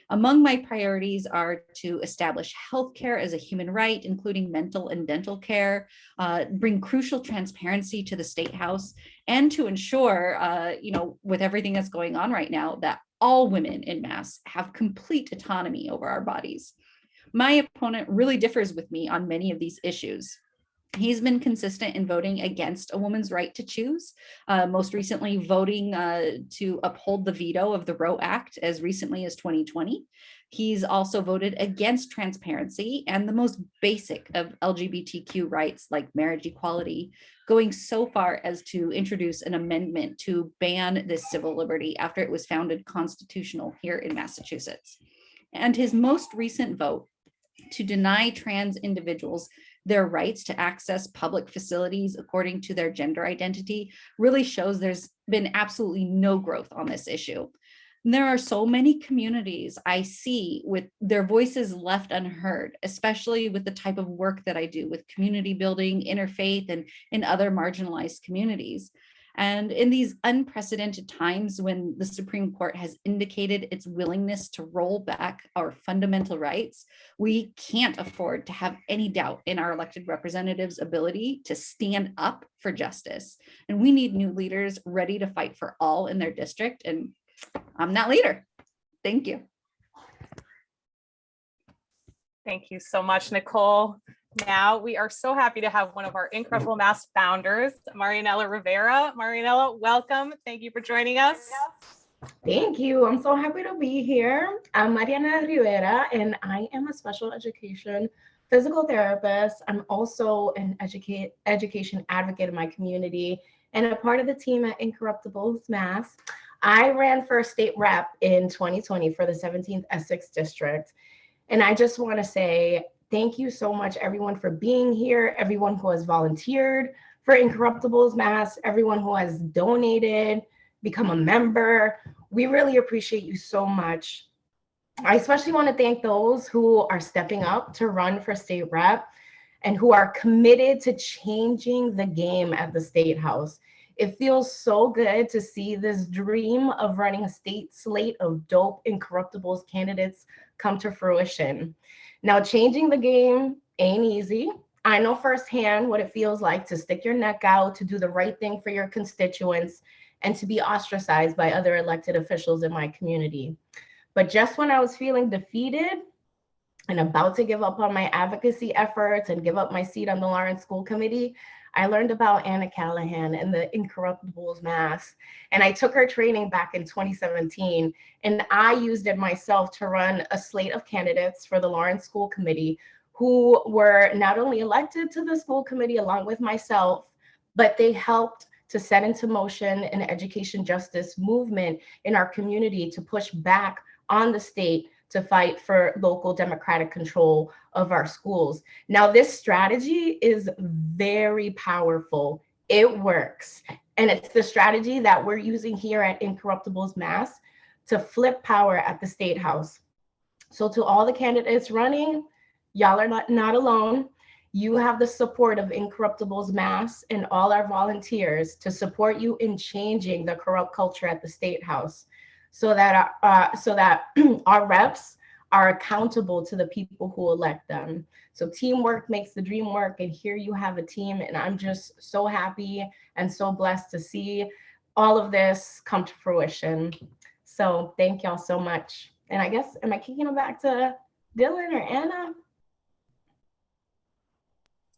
Among my priorities are to establish healthcare as a human right, including mental and dental care, bring crucial transparency to the State House, and to ensure, with everything that's going on right now, that all women in Mass have complete autonomy over our bodies. My opponent really differs with me on many of these issues. He's been consistent in voting against a woman's right to choose, most recently voting to uphold the veto of the Roe Act as recently as 2020. He's also voted against transparency and the most basic of LGBTQ rights like marriage equality, going so far as to introduce an amendment to ban this civil liberty after it was founded constitutional here in Massachusetts. And his most recent vote to deny trans individuals their rights to access public facilities according to their gender identity really shows there's been absolutely no growth on this issue. And there are so many communities I see with their voices left unheard, especially with the type of work that I do with community building, interfaith, and in other marginalized communities. And in these unprecedented times when the Supreme Court has indicated its willingness to roll back our fundamental rights, we can't afford to have any doubt in our elected representatives' ability to stand up for justice. And we need new leaders ready to fight for all in their district. And I'm that leader. Thank you. Thank you so much, Nichole. Now we are so happy to have one of our Incorruptible Mass founders, Marianela Rivera. Marianela, welcome. Thank you for joining us. Thank you. I'm so happy to be here. I'm Mariana Rivera, and I am a special education physical therapist. I'm also an education advocate in my community and a part of the team at Incorruptible Mass. I ran for state rep in 2020 for the 17th Essex district. And I just want to say thank you so much, everyone, for being here, everyone who has volunteered for Incorruptible Mass, everyone who has donated, become a member. We really appreciate you so much. I especially want to thank those who are stepping up to run for state rep and who are committed to changing the game at the State House. It feels so good to see this dream of running a state slate of dope Incorruptibles candidates come to fruition. Now, changing the game ain't easy. I know firsthand what it feels like to stick your neck out, to do the right thing for your constituents, and to be ostracized by other elected officials in my community. But just when I was feeling defeated and about to give up on my advocacy efforts and give up my seat on the Lawrence School Committee, I learned about Anna Callahan and the Incorruptible Mass. And I took her training back in 2017, and I used it myself to run a slate of candidates for the Lawrence School Committee who were not only elected to the school committee along with myself, but they helped to set into motion an education justice movement in our community to push back on the state to fight for local democratic control of our schools. Now, this strategy is very powerful. It works. And it's the strategy that we're using here at Incorruptible Mass to flip power at the State House. So to all the candidates running, y'all are not alone. You have the support of Incorruptible Mass and all our volunteers to support you in changing the corrupt culture at the State House, so that our reps are accountable to the people who elect them. So teamwork makes the dream work, and here you have a team, and I'm just so happy and so blessed to see all of this come to fruition. So thank y'all so much. And I guess, am I kicking it back to Dylan or Anna?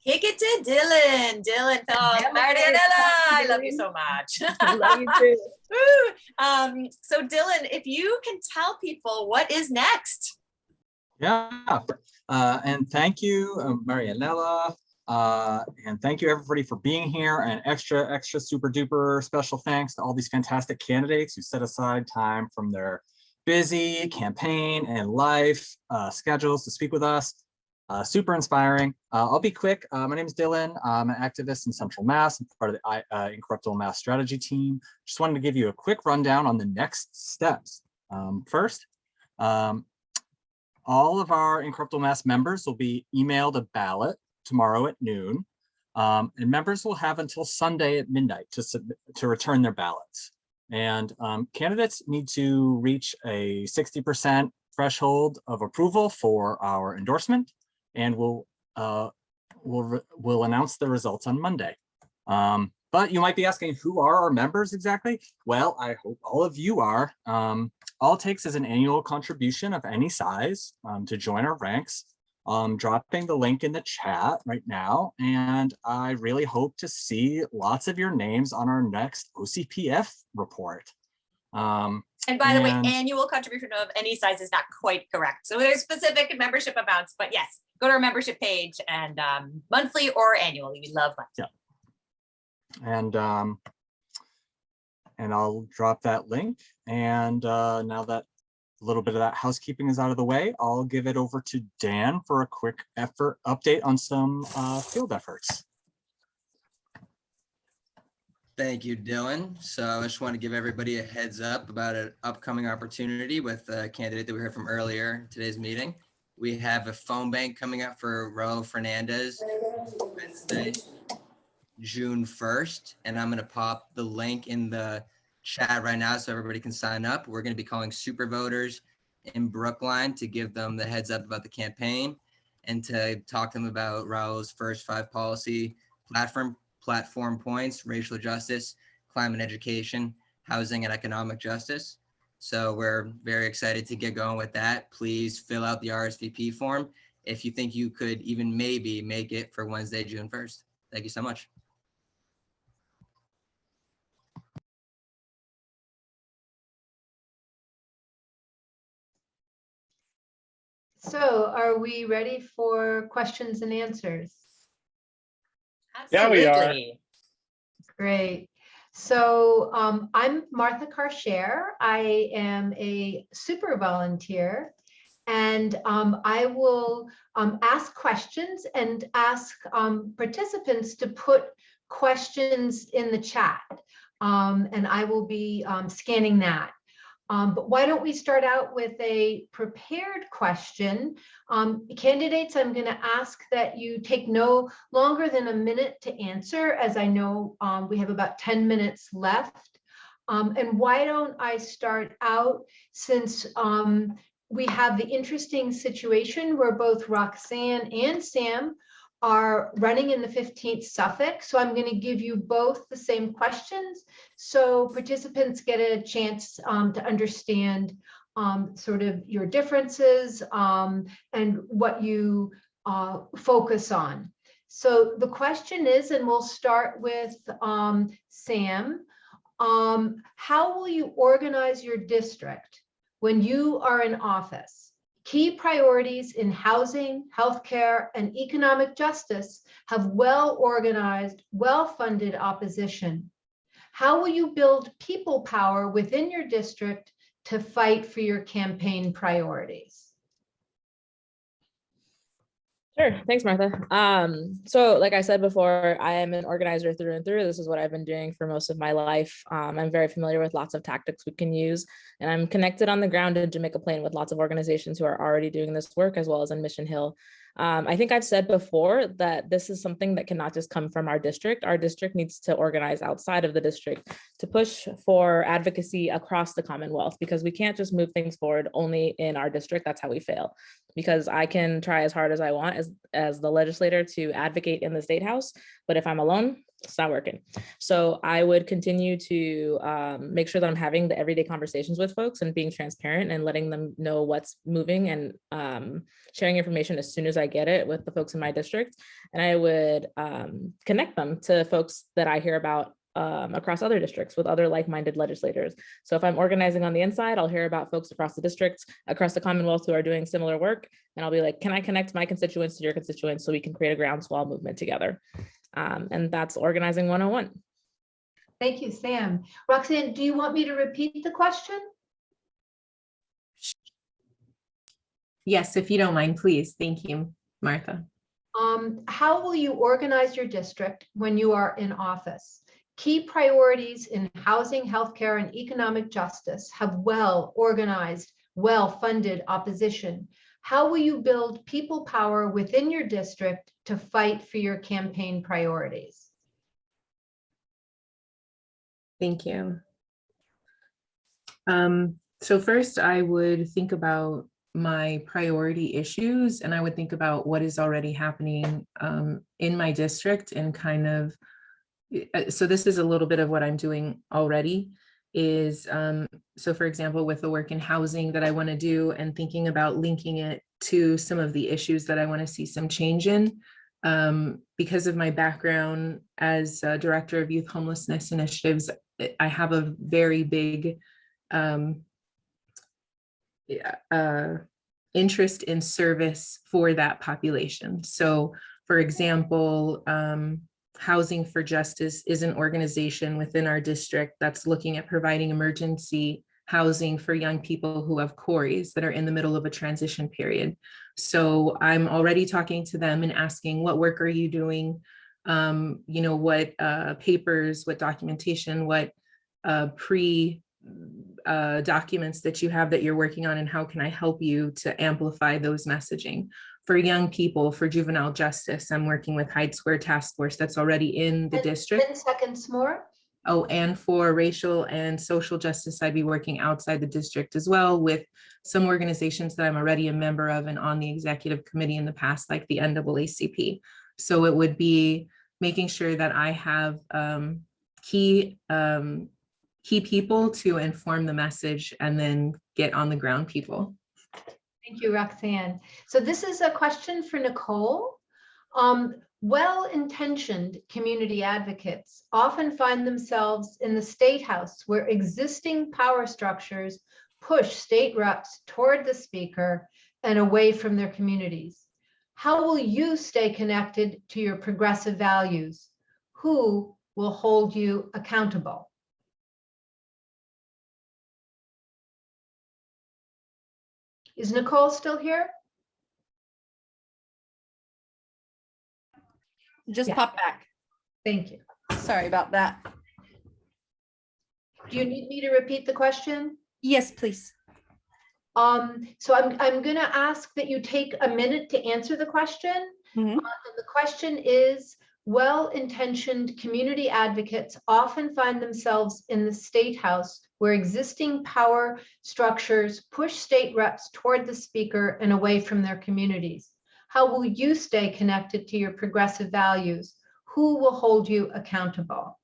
Kick it to Dylan. Dylan, Marianella, I love you so much. I love you too. So Dylan, if you can tell people what is next. Yeah, and thank you, Marianella, and thank you everybody for being here, and extra super duper special thanks to all these fantastic candidates who set aside time from their busy campaign and life schedules to speak with us. Super inspiring. I'll be quick. My name is Dylan. I'm an activist in Central Mass. I'm part of the Incorruptible Mass strategy team. Just wanted to give you a quick rundown on the next steps. First, all of our Incorruptible Mass members will be emailed a ballot tomorrow at noon. And members will have until Sunday at midnight to return their ballots. And candidates need to reach a 60% threshold of approval for our endorsement, and we'll announce the results on Monday. But you might be asking, who are our members exactly? Well, I hope all of you are. All it takes is an annual contribution of any size to join our ranks. Dropping the link in the chat right now, and I really hope to see lots of your names on our next OCPF report. And by the way, annual contribution of any size is not quite correct. So there's specific membership amounts, but yes, go to our membership page, and monthly or annually, we love monthly. Yeah. And I'll drop that link. And now that a little bit of that housekeeping is out of the way, I'll give it over to Dan for a quick update on some field efforts. Thank you, Dylan. So I just want to give everybody a heads up about an upcoming opportunity with a candidate that we heard from earlier in today's meeting. We have a phone bank coming up for Raul Fernandez Wednesday, June 1st. And I'm going to pop the link in the chat right now so everybody can sign up. We're going to be calling super voters in Brookline to give them the heads up about the campaign and to talk to them about Raul's first 5 policy platform points: racial justice, climate education, housing, and economic justice. So we're very excited to get going with that. Please fill out the RSVP form if you think you could even maybe make it for Wednesday, June 1st. Thank you so much. So are we ready for questions and answers? Yeah, we are. Great. So I'm Martha Carshare. I am a super volunteer, and I will ask questions and ask participants to put questions in the chat, and I will be scanning that. But why don't we start out with a prepared question? Candidates, I'm going to ask that you take no longer than a minute to answer, as I know we have about 10 minutes left. And why don't I start out, since we have the interesting situation where both Roxanne and Sam are running in the 15th Suffolk. So I'm going to give you both the same questions, so participants get a chance to understand sort of your differences and what you focus on. So the question is, and we'll start with Sam, how will you organize your district when you are in office? Key priorities in housing, healthcare, and economic justice have well-organized, well-funded opposition. How will you build people power within your district to fight for your campaign priorities? Sure. Thanks, Martha. So like I said before, I am an organizer through and through. This is what I've been doing for most of my life. I'm very familiar with lots of tactics we can use, and I'm connected on the ground in Jamaica Plain with lots of organizations who are already doing this work, as well as in Mission Hill. I think I've said before that this is something that cannot just come from our district. Our district needs to organize outside of the district to push for advocacy across the Commonwealth, because we can't just move things forward only in our district. That's how we fail. Because I can try as hard as I want as the legislator to advocate in the State House, but if I'm alone, it's not working. So I would continue to make sure that I'm having the everyday conversations with folks and being transparent and letting them know what's moving, and sharing information as soon as I get it with the folks in my district. And I would connect them to folks that I hear about across other districts with other like-minded legislators. So if I'm organizing on the inside, I'll hear about folks across the districts, across the Commonwealth who are doing similar work. And I'll be like, can I connect my constituents to your constituents so we can create a groundswell movement together? And that's organizing 101. Thank you, Sam. Roxanne, do you want me to repeat the question? Yes, if you don't mind, please. Thank you, Martha. How will you organize your district when you are in office? Key priorities in housing, healthcare, and economic justice have well-organized, well-funded opposition. How will you build people power within your district to fight for your campaign priorities? Thank you. So first, I would think about my priority issues, and I would think about what is already happening in my district, and kind of, so this is a little bit of what I'm doing already is, so for example, with the work in housing that I want to do, and thinking about linking it to some of the issues that I want to see some change in. Because of my background as a director of youth homelessness initiatives, I have a very big interest in service for that population. So for example, Housing for Justice is an organization within our district that's looking at providing emergency housing for young people who have quarries that are in the middle of a transition period. So I'm already talking to them and asking, what work are you doing? You know, what papers, what documentation, what documents that you have that you're working on, and how can I help you to amplify those messaging? For young people, for juvenile justice, I'm working with Hyde Square Task Force that's already in the district. 10 seconds more. Oh, and for racial and social justice, I'd be working outside the district as well with some organizations that I'm already a member of and on the executive committee in the past, like the NAACP. So it would be making sure that I have key people to inform the message and then get on the ground people. Thank you, Roxanne. So this is a question for Nichole. Well-intentioned community advocates often find themselves in the State House, where existing power structures push state reps toward the speaker and away from their communities. How will you stay connected to your progressive values? Who will hold you accountable? Is Nichole still here? Just pop back. Thank you. Sorry about that. Do you need me to repeat the question? Yes, please. So I'm going to ask that you take a minute to answer the question. And the question is, well-intentioned community advocates often find themselves in the State House, where existing power structures push state reps toward the speaker and away from their communities. How will you stay connected to your progressive values? Who will hold you accountable?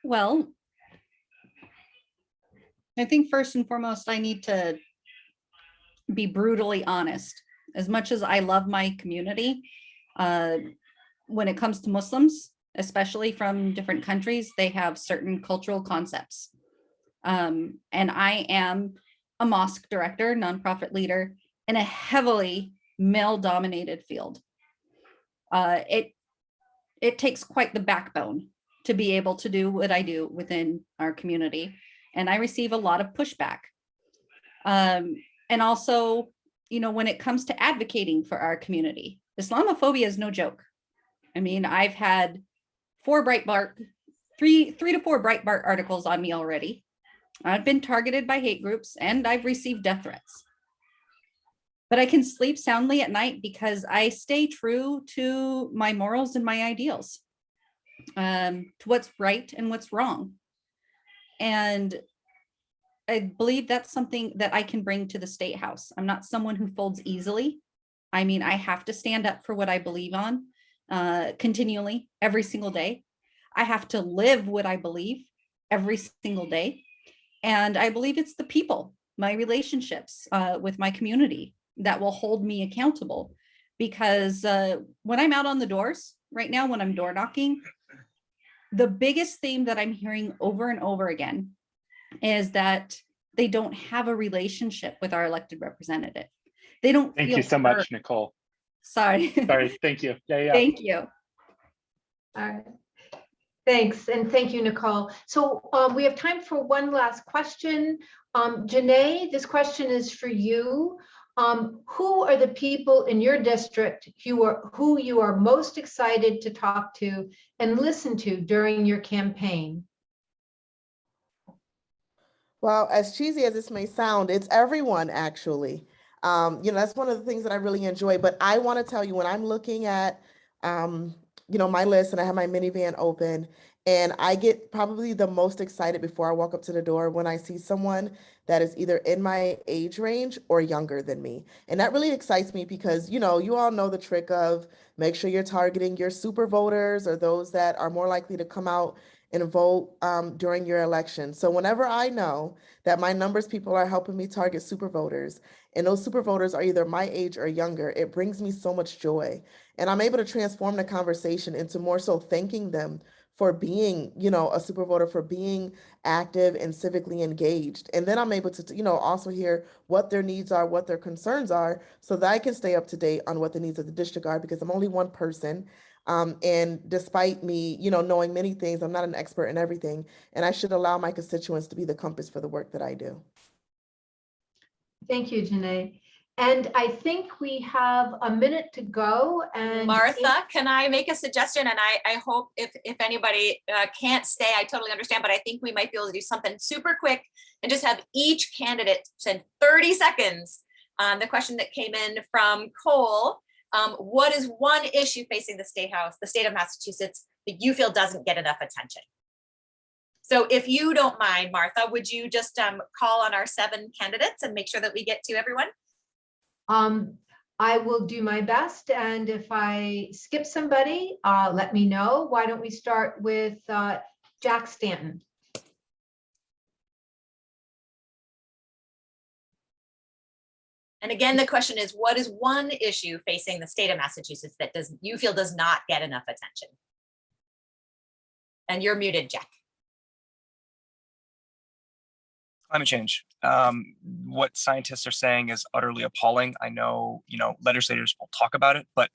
Well, I think first and foremost, I need to be brutally honest. As much as I love my community, when it comes to Muslims, especially from different countries, they have certain cultural concepts. And I am a mosque director, nonprofit leader, in a heavily male-dominated field. It takes quite the backbone to be able to do what I do within our community. And I receive a lot of pushback. And also, you know, when it comes to advocating for our community, Islamophobia is no joke. I mean, I've had three to four Breitbart articles on me already. I've been targeted by hate groups and I've received death threats. but I can sleep soundly at night because I stay true to my morals and my ideals, to what's right and what's wrong. And I believe that's something that I can bring to the State House. I'm not someone who folds easily. I mean, I have to stand up for what I believe on continually, every single day. I have to live what I believe every single day. And I believe it's the people, my relationships with my community that will hold me accountable. Because when I'm out on the doors right now, when I'm door knocking, the biggest theme that I'm hearing over and over again is that they don't have a relationship with our elected representative. They don't Thank feel you so heard. much, Nichole. Sorry. Sorry, thank you. Yeah. Thank you. All right. Thanks, and thank you, Nichole. So we have time for one last question. Jynai, this question is for you. Who are the people in your district who you are most excited to talk to and listen to during your campaign? Well, as cheesy as this may sound, it's everyone actually. That's one of the things that I really enjoy. But I want to tell you, when I'm looking at, my list and I have my minivan open, and I get probably the most excited before I walk up to the door when I see someone that is either in my age range or younger than me. And that really excites me because, you all know the trick of make sure you're targeting your super voters or those that are more likely to come out and vote during your election. So whenever I know that my numbers people are helping me target super voters, and those super voters are either my age or younger, it brings me so much joy. And I'm able to transform the conversation into more so thanking them for being, a super voter, for being active and civically engaged. And then I'm able to, also hear what their needs are, what their concerns are, so that I can stay up to date on what the needs of the district are, because I'm only one person. And despite me, knowing many things, I'm not an expert in everything, and I should allow my constituents to be the compass for the work that I do. Thank you, Jynai. And I think we have a minute to go. And Martha, can I make a suggestion? And I hope if anybody can't stay, I totally understand, but I think we might be able to do something super quick and just have each candidate spend 30 seconds on the question that came in from Cole. What is one issue facing the state of Massachusetts that you feel doesn't get enough attention? So if you don't mind, Martha, would you just call on our 7 candidates and make sure that we get to everyone? I will do my best. And if I skip somebody, let me know. Why don't we start with Jack Stanton? And again, the question is, what is one issue facing the state of Massachusetts that you feel does not get enough attention? And you're muted, Jack. Climate change. What scientists are saying is utterly appalling. I know, legislators will talk about it, but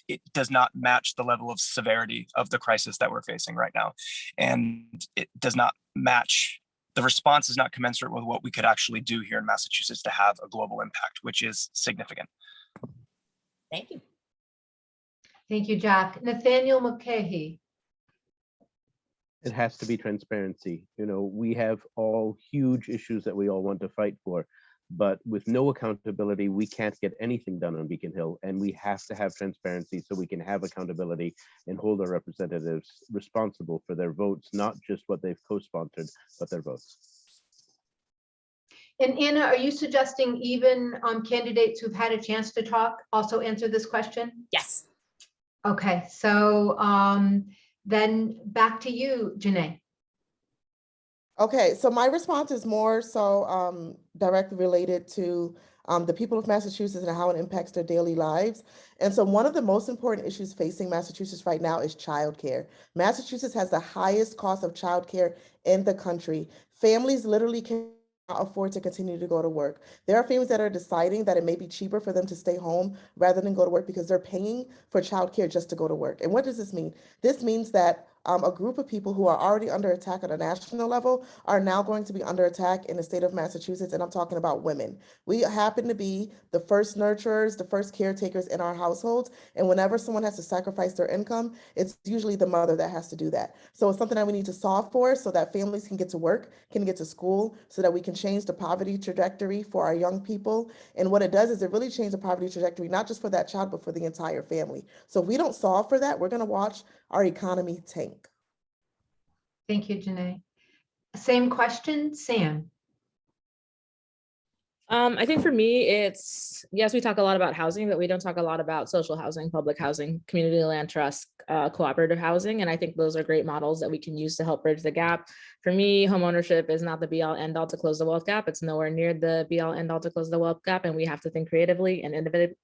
it does not match the level of severity of the crisis that we're facing right now. And it does not match, the response is not commensurate with what we could actually do here in Massachusetts to have a global impact, which is significant. Thank you. Thank you, Jack. Nathaniel Mulcahy. It has to be transparency. We have all huge issues that we all want to fight for, but with no accountability, we can't get anything done on Beacon Hill. And we have to have transparency so we can have accountability and hold our representatives responsible for their votes, not just what they've co-sponsored, but their votes. And Anna, are you suggesting even candidates who've had a chance to talk also answer this question? Yes. Okay, so then back to you, Jynai. Okay, so my response is more so directly related to the people of Massachusetts and how it impacts their daily lives. And so one of the most important issues facing Massachusetts right now is childcare. Massachusetts has the highest cost of childcare in the country. Families literally cannot afford to continue to go to work. There are families that are deciding that it may be cheaper for them to stay home rather than go to work because they're paying for childcare just to go to work. And what does this mean? This means that a group of people who are already under attack at a national level are now going to be under attack in the state of Massachusetts, and I'm talking about women. We happen to be the first nurturers, the first caretakers in our households, and whenever someone has to sacrifice their income, it's usually the mother that has to do that. So it's something that we need to solve for so that families can get to work, can get to school, so that we can change the poverty trajectory for our young people. And what it does is it really changes the poverty trajectory, not just for that child, but for the entire family. So if we don't solve for that, we're going to watch our economy tank. Thank you, Jynai. Same question, Sam. I think for me, it's, yes, we talk a lot about housing, but we don't talk a lot about social housing, public housing, community land trust, cooperative housing. And I think those are great models that we can use to help bridge the gap. For me, homeownership is not the be all end all to close the wealth gap. It's nowhere near the be all end all to close the wealth gap. And we have to think creatively and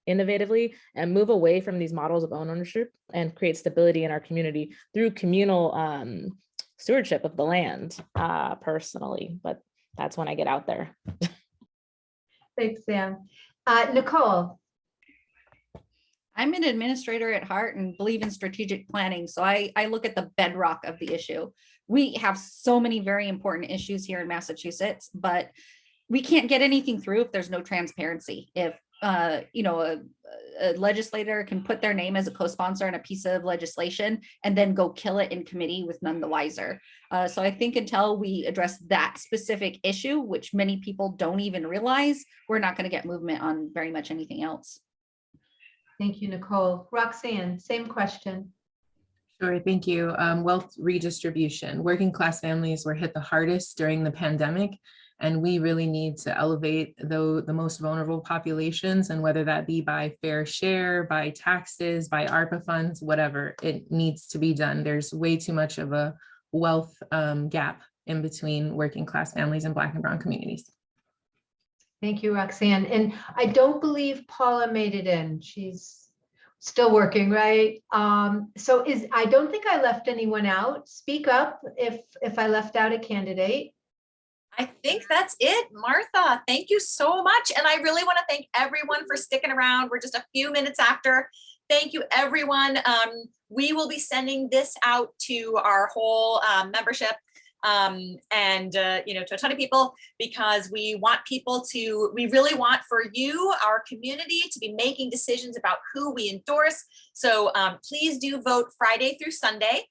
innovatively and move away from these models of own ownership and create stability in our community through communal stewardship of the land, personally. But that's when I get out there. Thanks, Sam. Nichole. I'm an administrator at heart and believe in strategic planning. So I look at the bedrock of the issue. We have so many very important issues here in Massachusetts, but we can't get anything through if there's no transparency. If a legislator can put their name as a co-sponsor on a piece of legislation and then go kill it in committee with none the wiser. So I think until we address that specific issue, which many people don't even realize, we're not going to get movement on very much anything else. Thank you, Nichole. Roxanne, same question. Sure, thank you. Wealth redistribution. Working class families were hit the hardest during the pandemic, and we really need to elevate the most vulnerable populations, and whether that be by fair share, by taxes, by ARPA funds, whatever, it needs to be done. There's way too much of a wealth gap in between working class families and Black and brown communities. Thank you, Roxanne. And I don't believe Paula made it in. She's still working, right? So I don't think I left anyone out. Speak up if I left out a candidate. I think that's it, Martha. Thank you so much. And I really want to thank everyone for sticking around. We're just a few minutes after. Thank you, everyone. We will be sending this out to our whole membership and to a ton of people, because we really want for you, our community, to be making decisions about who we endorse. So please do vote Friday through Sunday.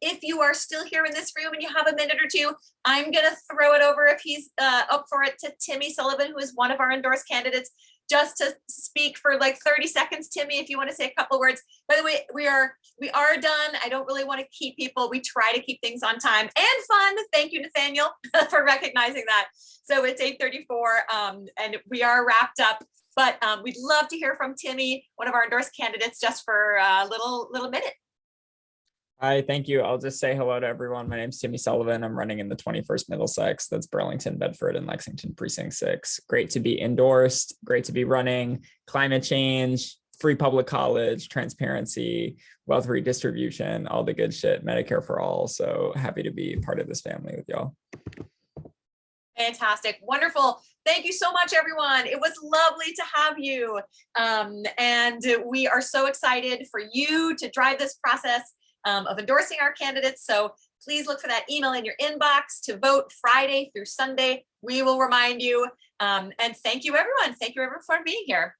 If you are still here in this room and you have a minute or two, I'm going to throw it over, if he's up for it, to Timmy Sullivan, who is one of our endorsed candidates, just to speak for like 30 seconds. Timmy, if you want to say a couple words. By the way, we are done. I don't really want to keep people. We try to keep things on time and fun. Thank you, Nathaniel, for recognizing that. So it's 8:34 and we are wrapped up, but we'd love to hear from Timmy, one of our endorsed candidates, just for a little minute. Hi, thank you. I'll just say hello to everyone. My name's Timmy Sullivan. I'm running in the 21st Middlesex. That's Burlington, Bedford, and Lexington Precinct 6. Great to be endorsed. Great to be running. Climate change, free public college, transparency, wealth redistribution, all the good shit, Medicare for all. So happy to be part of this family with y'all. Fantastic. Wonderful. Thank you so much, everyone. It was lovely to have you. And we are so excited for you to drive this process of endorsing our candidates. So please look for that email in your inbox to vote Friday through Sunday. We will remind you. And thank you, everyone. Thank you, everyone, for being here.